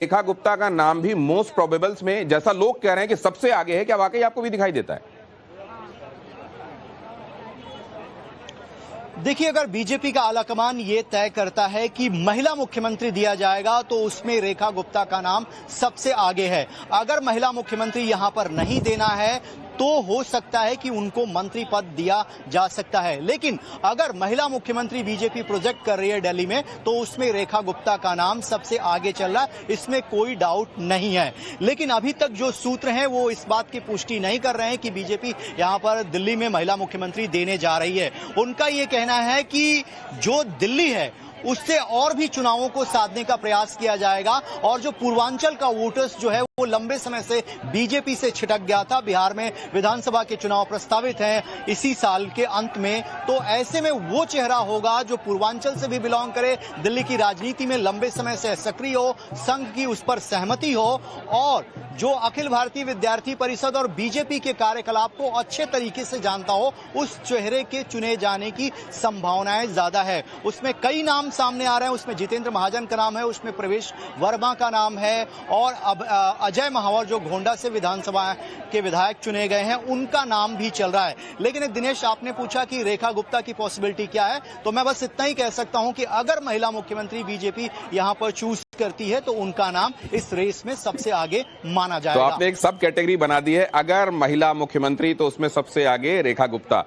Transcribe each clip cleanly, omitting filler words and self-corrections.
रेखा गुप्ता का नाम भी मोस्ट प्रोबेबल्स में, जैसा लोग कह रहे हैं कि सबसे आगे है, क्या वाकई आपको भी दिखाई देता है? देखिए, अगर बीजेपी का आलाकमान ये तय करता है कि महिला मुख्यमंत्री दिया जाएगा तो उसमें रेखा गुप्ता का नाम सबसे आगे है। अगर महिला मुख्यमंत्री यहां पर नहीं देना है तो हो सकता है कि उनको मंत्री पद दिया जा सकता है, लेकिन अगर महिला मुख्यमंत्री बीजेपी प्रोजेक्ट कर रही है दिल्ली में तो उसमें रेखा गुप्ता का नाम सबसे आगे चल रहा है, इसमें कोई डाउट नहीं है। लेकिन अभी तक जो सूत्र हैं वो इस बात की पुष्टि नहीं कर रहे हैं कि बीजेपी यहां पर दिल्ली में महिला मुख्यमंत्री देने जा रही है। उनका ये कहना है कि जो दिल्ली है उससे और भी चुनावों को साधने का प्रयास किया जाएगा, और जो पूर्वांचल का वोटर्स जो है वो लंबे समय से बीजेपी से छिटक गया था। बिहार में विधानसभा के चुनाव प्रस्तावित हैं इसी साल के अंत में, तो ऐसे में वो चेहरा होगा जो पूर्वांचल से भी बिलोंग करे, दिल्ली की राजनीति में लंबे समय से सक्रिय हो, संघ की उस पर सहमति हो और जो अखिल भारतीय विद्यार्थी परिषद और बीजेपी के कार्यकलाप को अच्छे तरीके से जानता हो, उस चेहरे के चुने जाने की संभावनाएं ज्यादा है। उसमें कई नाम सामने आ रहे हैं, उसमें जितेंद्र महाजन का नाम है, उसमें प्रवेश वर्मा का नाम है, और अब अजय महावर जो गोंडा से विधानसभा के विधायक चुने गए हैं उनका नाम भी चल रहा है। लेकिन दिनेश, आपने पूछा कि रेखा गुप्ता की पॉसिबिलिटी क्या है, तो मैं बस इतना ही कह सकता हूं कि अगर महिला मुख्यमंत्री बीजेपी यहां पर चूज करती है तो उनका नाम इस रेस में सबसे आगे माना जाएगा। तो आपने एक सब कैटेगरी बना दी है, अगर महिला मुख्यमंत्री तो उसमें सबसे आगे रेखा गुप्ता।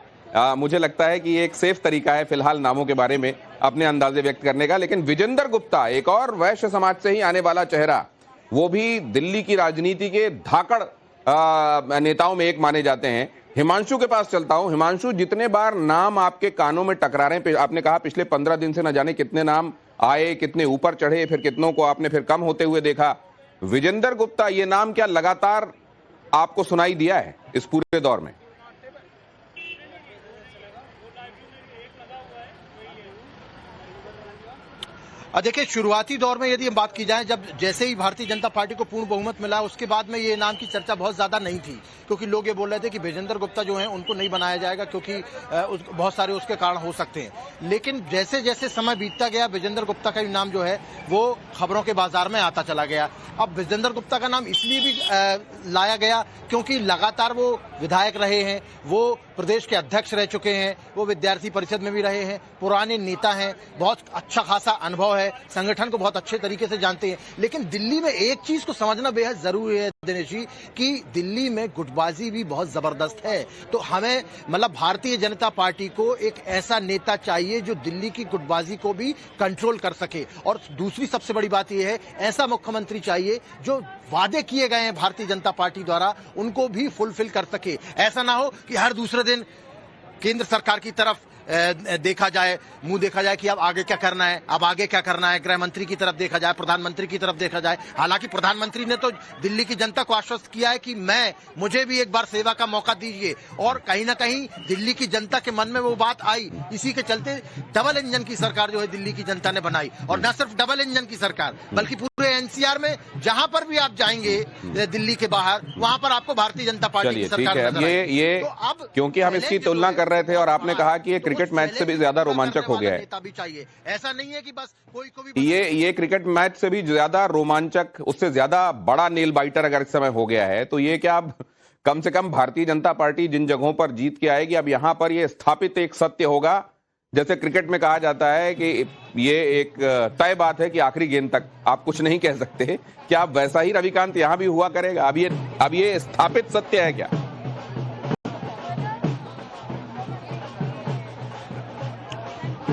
मुझे लगता है कि ये एक सेफ तरीका है फिलहाल नामों के बारे में अपने अंदाजे व्यक्त करने का। लेकिन विजेंद्र गुप्ता, एक और वैश्य समाज से ही आने वाला चेहरा, वो भी दिल्ली की राजनीति के धाकड़ नेताओं में एक माने जाते हैं। हिमांशु के पास चलता हूं। हिमांशु, जितने बार नाम आपके कानों में टकरा रहे हैं, आपने कहा पिछले 15 दिन से न जाने कितने नाम आए, कितने ऊपर चढ़े, फिर कितनों को आपने फिर कम होते हुए देखा। विजेंद्र गुप्ता, ये नाम क्या लगातार आपको सुनाई दिया है इस पूरे दौर में? देखिए, शुरुआती दौर में यदि हम बात की जाए, जब जैसे ही भारतीय जनता पार्टी को पूर्ण बहुमत मिला, उसके बाद में ये नाम की चर्चा बहुत ज्यादा नहीं थी, क्योंकि लोग ये बोल रहे थे कि विजेंद्र गुप्ता जो है उनको नहीं बनाया जाएगा क्योंकि बहुत सारे उसके कारण हो सकते हैं। लेकिन जैसे जैसे समय बीतता गया, विजेंद्र गुप्ता का नाम जो है वो खबरों के बाजार में आता चला गया। अब विजेंद्र गुप्ता का नाम इसलिए भी लाया गया क्योंकि लगातार वो विधायक रहे हैं, वो प्रदेश के अध्यक्ष रह चुके हैं, वो विद्यार्थी परिषद में भी रहे हैं, पुराने नेता हैं, बहुत अच्छा खासा अनुभव है, संगठन को बहुत अच्छे तरीके से जानते हैं। लेकिन दिल्ली में एक चीज को समझना बेहद जरूरी है दिनेश जी, कि दिल्ली में गुटबाजी भी बहुत जबरदस्त है। तो हमें मतलब भारतीय जनता पार्टी को एक ऐसा नेता चाहिए जो दिल्ली की गुटबाजी को भी कंट्रोल कर सके, और दूसरी सबसे बड़ी बात यह है, ऐसा मुख्यमंत्री चाहिए जो वादे किए गए हैं भारतीय जनता पार्टी द्वारा उनको भी फुलफिल कर सके। ऐसा ना हो कि हर दूसरे दिन केंद्र सरकार की तरफ देखा जाए, मुंह देखा जाए कि अब आगे क्या करना है, अब आगे क्या करना है, गृह मंत्री की तरफ देखा जाए, प्रधानमंत्री की तरफ देखा जाए। हालांकि प्रधानमंत्री ने तो दिल्ली की जनता को आश्वस्त किया है कि मुझे भी एक बार सेवा का मौका दीजिए, और कहीं ना कहीं दिल्ली की जनता के मन में वो बात आई। इसी के चलते डबल इंजन की सरकार जो है दिल्ली की जनता ने बनाई, और न सिर्फ डबल इंजन की सरकार बल्कि पूरे एनसीआर में जहां पर भी आप जाएंगे दिल्ली के बाहर, वहां पर आपको भारतीय जनता पार्टी की सरकार नजर आएगी। ये तो अब क्योंकि हम इसकी तुलना कर रहे थे और आपने कहा कि ये क्रिकेट मैच से भी ज्यादा रोमांचक हो गया है। नेता भी चाहिए, ऐसा नहीं है कि बस कोई को भी। ये क्रिकेट मैच से भी ज्यादा रोमांचक, उससे ज्यादा बड़ा नेल बाइटर अगर इस समय हो गया है, तो ये क्या अब कम से कम भारतीय जनता पार्टी जिन जगहों पर जीत के आएगी, अब यहां पर ये स्थापित एक सत्य होगा, जैसे क्रिकेट में कहा जाता है कि ये एक तय बात है कि आखिरी गेंद तक आप कुछ नहीं कह सकते। क्या अब वैसा ही रविकांत यहां भी हुआ करेगा? अब ये स्थापित सत्य है क्या?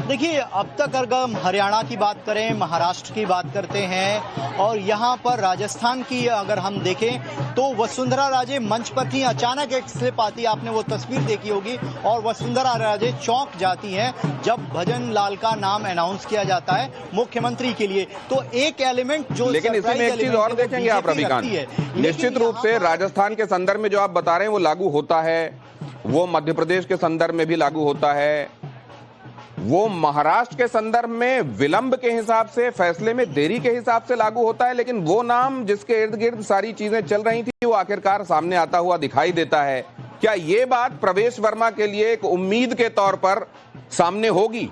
देखिए, अब तक अगर हम हरियाणा की बात करें, महाराष्ट्र की बात करते हैं, और यहाँ पर राजस्थान की अगर हम देखें तो वसुंधरा राजे मंच पर थी, अचानक एक स्लिप आती, आपने वो तस्वीर देखी होगी, और वसुंधरा राजे चौंक जाती हैं जब भजन लाल का नाम अनाउंस किया जाता है मुख्यमंत्री के लिए। तो एक एलिमेंट जो, लेकिन इसमें एक चीज और देखेंगे आप रविकांत, निश्चित रूप से राजस्थान के संदर्भ में जो आप बता रहे हैं वो लागू होता है, वो मध्य प्रदेश के संदर्भ में भी लागू होता है, वो महाराष्ट्र के संदर्भ में विलंब के हिसाब से, फैसले में देरी के हिसाब से लागू होता है। लेकिन वो नाम जिसके इर्द गिर्द सारी चीजें चल रही थी, वो आखिरकार सामने आता हुआ दिखाई देता है। क्या ये बात प्रवेश वर्मा के लिए एक उम्मीद के तौर पर सामने होगी?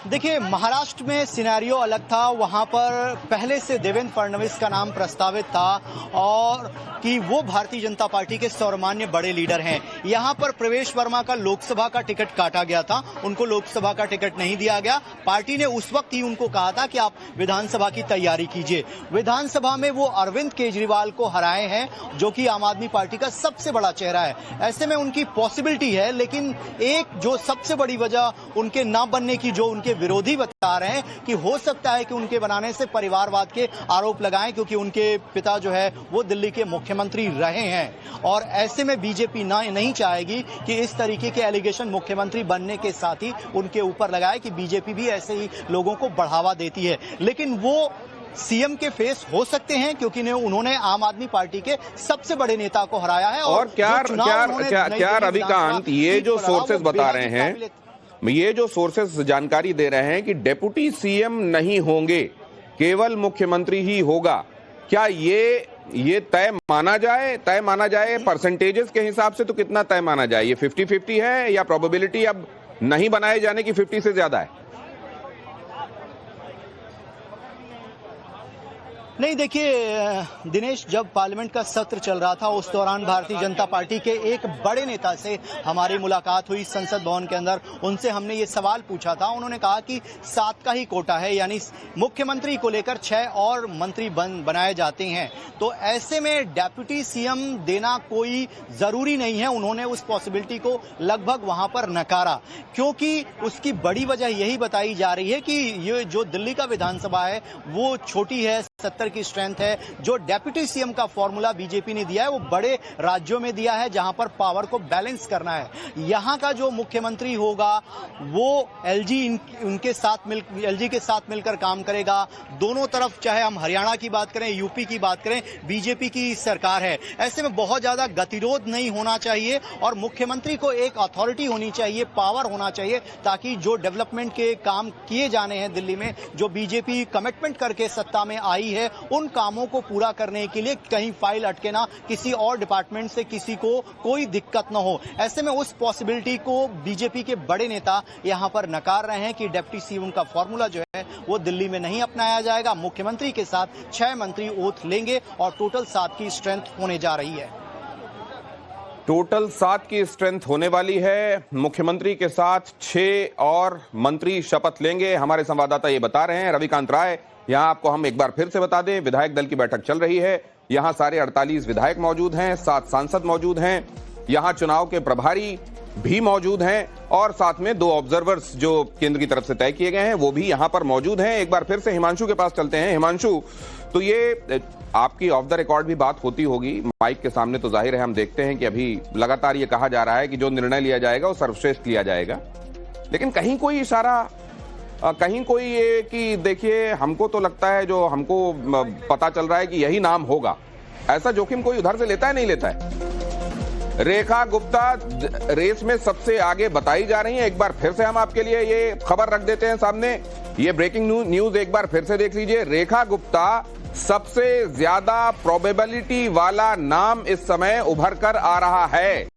देखिए, महाराष्ट्र में सिनेरियो अलग था। वहां पर पहले से देवेंद्र फडणवीस का नाम प्रस्तावित था और कि वो भारतीय जनता पार्टी के सर्वमान्य बड़े लीडर हैं। यहां पर प्रवेश वर्मा का लोकसभा का टिकट काटा गया था, उनको लोकसभा का टिकट नहीं दिया गया। पार्टी ने उस वक्त ही उनको कहा था कि आप विधानसभा की तैयारी कीजिए। विधानसभा में वो अरविंद केजरीवाल को हराए हैं, जो कि आम आदमी पार्टी का सबसे बड़ा चेहरा है। ऐसे में उनकी पॉसिबिलिटी है, लेकिन एक जो सबसे बड़ी वजह उनके ना बनने की, जो उनके विरोधी बता रहे हैं कि हो सकता है कि उनके बनाने से परिवारवाद के आरोप लगाएं, क्योंकि उनके पिता जो है वो दिल्ली के मुख्यमंत्री रहे हैं। और ऐसे में बीजेपी नहीं चाहेगी कि इस तरीके के एलिगेशन मुख्यमंत्री बनने के साथ ही उनके ऊपर लगाए, कि बीजेपी भी ऐसे ही लोगों को बढ़ावा देती है। लेकिन वो सीएम के फेस हो सकते हैं, क्योंकि उन्होंने आम आदमी पार्टी के सबसे बड़े नेता को हराया है। और क्या रविकांत, ये जो सोर्सेज बता रहे हैं, ये जो सोर्सेस जानकारी दे रहे हैं कि डेप्यूटी सीएम नहीं होंगे, केवल मुख्यमंत्री ही होगा, क्या ये तय माना जाए परसेंटेजेस के हिसाब से? तो कितना तय माना जाए? ये 50-50 है या प्रोबेबिलिटी अब नहीं बनाए जाने की 50 से ज्यादा है? नहीं, देखिए दिनेश, जब पार्लियामेंट का सत्र चल रहा था उस दौरान भारतीय जनता पार्टी के एक बड़े नेता से हमारी मुलाकात हुई संसद भवन के अंदर। उनसे हमने ये सवाल पूछा था। उन्होंने कहा कि 7 का ही कोटा है, यानी मुख्यमंत्री को लेकर 6 और मंत्री बनाए जाते हैं। तो ऐसे में डेप्यूटी सीएम देना कोई जरूरी नहीं है। उन्होंने उस पॉसिबिलिटी को लगभग वहां पर नकारा, क्योंकि उसकी बड़ी वजह यही बताई जा रही है कि ये जो दिल्ली का विधानसभा है वो छोटी है, 70 की स्ट्रेंथ है। जो डेप्यूटी सीएम का फॉर्मूला बीजेपी ने दिया है वो बड़े राज्यों में दिया है, जहां पर पावर को बैलेंस करना है। यहां का जो मुख्यमंत्री होगा वो एलजी के साथ मिलकर काम करेगा। दोनों तरफ, चाहे हम हरियाणा की बात करें, यूपी की बात करें, बीजेपी की सरकार है। ऐसे में बहुत ज्यादा गतिरोध नहीं होना चाहिए और मुख्यमंत्री को एक अथॉरिटी होनी चाहिए, पावर होना चाहिए, ताकि जो डेवलपमेंट के काम किए जाने हैं दिल्ली में, जो बीजेपी कमिटमेंट करके सत्ता में आई है, उन कामों को पूरा करने के लिए कहीं फाइल अटके ना, किसी और डिपार्टमेंट से किसी को कोई दिक्कत ना हो। ऐसे में उस पॉसिबिलिटी को बीजेपी के बड़े नेता यहां पर नकार रहे हैं कि डिप्टी सीएम का फॉर्मूला जो है वो दिल्ली में नहीं अपनाया जाएगा। मुख्यमंत्री के साथ 6 मंत्री ओथ लेंगे और टोटल 7 की स्ट्रेंथ होने जा रही है। टोटल 7 की स्ट्रेंथ होने वाली है। मुख्यमंत्री के साथ 6 और मंत्री शपथ लेंगे। हमारे संवाददाता ये बता रहे हैं, रविकांत राय। यहां आपको हम एक बार फिर से बता दें, विधायक दल की बैठक चल रही है। यहां सारे 48 विधायक मौजूद हैं, 7 सांसद मौजूद हैं, यहां चुनाव के प्रभारी भी मौजूद हैं और साथ में 2 ऑब्जर्वर्स जो केंद्र की तरफ से तय किए गए हैं वो भी यहां पर मौजूद हैं। एक बार फिर से हिमांशु के पास चलते हैं। हिमांशु, तो ये आपकी ऑफ द रिकॉर्ड भी बात होती होगी माइक के सामने, तो जाहिर है हम देखते हैं कि अभी लगातार ये कहा जा रहा है कि जो निर्णय लिया जाएगा वो सर्वश्रेष्ठ लिया जाएगा, लेकिन कहीं कोई इशारा, कहीं कोई ये कि देखिए हमको तो लगता है, जो हमको पता चल रहा है कि यही नाम होगा, ऐसा जोखिम कोई उधर से लेता है, नहीं लेता है? रेखा गुप्ता रेस में सबसे आगे बताई जा रही है। एक बार फिर से हम आपके लिए ये खबर रख देते हैं सामने, ये ब्रेकिंग न्यूज एक बार फिर से देख लीजिए। रेखा गुप्ता सबसे ज्यादा प्रोबेबिलिटी वाला नाम इस समय उभर कर आ रहा है।